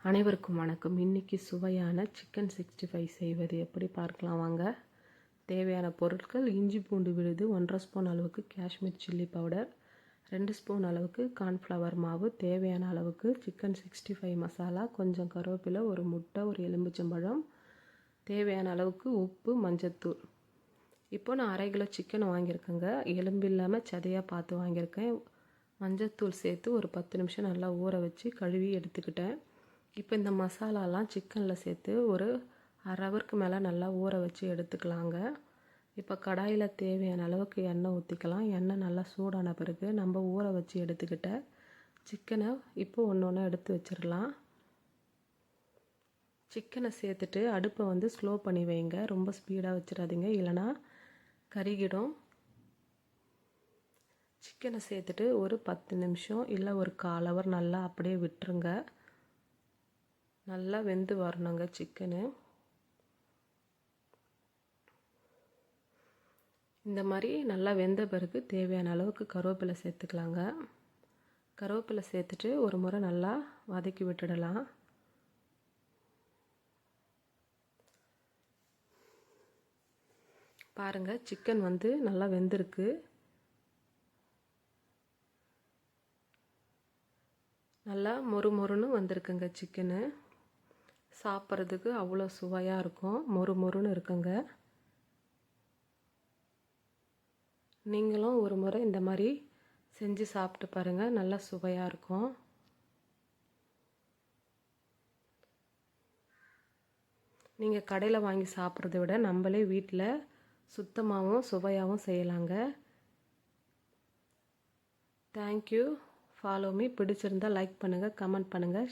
அனைவருக்கும் வணக்கம். இன்றைக்கி சுவையான சிக்கன் 65 செய்வது எப்படி பார்க்கலாம் வாங்க. தேவையான பொருட்கள்: இஞ்சி பூண்டு விழுது 1.5 ஸ்பூன் அளவுக்கு காஷ்மீர் சில்லி பவுடர், 2 ஸ்பூன் அளவுக்கு கார்ன்ஃப்ளவர் மாவு, தேவையான அளவுக்கு சிக்கன் 65 மசாலா, கொஞ்சம் கருவேப்பிலை, ஒரு முட்டை, ஒரு எலுமிச்சம்பழம், தேவையான அளவுக்கு உப்பு, மஞ்சத்தூள். இப்போ நான் 1/2 கிலோ சிக்கன் வாங்கியிருக்கேங்க. எலும்பு இல்லாமல் சதையாக பார்த்து வாங்கியிருக்கேன். மஞ்சத்தூள் சேர்த்து ஒரு 10 நிமிஷம் நல்லா ஊற வச்சு கழுவி எடுத்துக்கிட்டேன். இப்போ இந்த மசாலாலாம் சிக்கனில் சேர்த்து ஒரு 1/2 ஹவருக்கு மேலே நல்லா ஊற வச்சு எடுத்துக்கலாங்க. இப்போ கடாயில் தேவையான அளவுக்கு எண்ணெய் ஊற்றிக்கலாம். எண்ணெய் நல்லா சூடான பிறகு நம்ம ஊற வச்சு எடுத்துக்கிட்ட சிக்கனை இப்போ ஒன்று ஒன்று எடுத்து வச்சிடலாம். சிக்கனை சேர்த்துட்டு அடுப்பை ஸ்லோ பண்ணி வைங்க. ரொம்ப ஸ்பீடாக வச்சிடாதீங்க, இல்லைனா கருகிடும். சிக்கனை சேர்த்துட்டு ஒரு 10 நிமிஷம் இல்லை ஒரு 1/4 ஹவர் நல்லா அப்படியே விட்டுருங்க. நல்லா வெந்து வரணுங்க சிக்கனு. இந்த மாதிரி நல்லா வெந்த பிறகு தேவையான அளவுக்கு கருவேப்பிலை சேர்த்துக்கலாங்க. கருவேப்பிலை சேர்த்துட்டு ஒரு முறை நல்லா வதக்கி விட்டுடலாம். பாருங்கள், சிக்கன் நல்லா வெந்திருக்கு. நல்லா மொறு மொறுன்னு வந்திருக்குங்க சிக்கனு. சாப்பிட்றதுக்கு அவ்வளோ சுவையாக இருக்கும். மொறு மொறுன்னு இருக்குங்க. நீங்களும் ஒரு முறை இந்த மாதிரி செஞ்சு சாப்பிட்டு பாருங்கள். நல்லா சுவையாக இருக்கும். நீங்கள் கடையில் வாங்கி சாப்பிட்றத விட நம்மளே வீட்டில் சுத்தமாகவும் சுவையாகவும் செய்யலாங்க. தேங்க்யூ. Follow me. பிடிச்சிருந்தால் லைக் பண்ணுங்கள், கமெண்ட் பண்ணுங்கள்.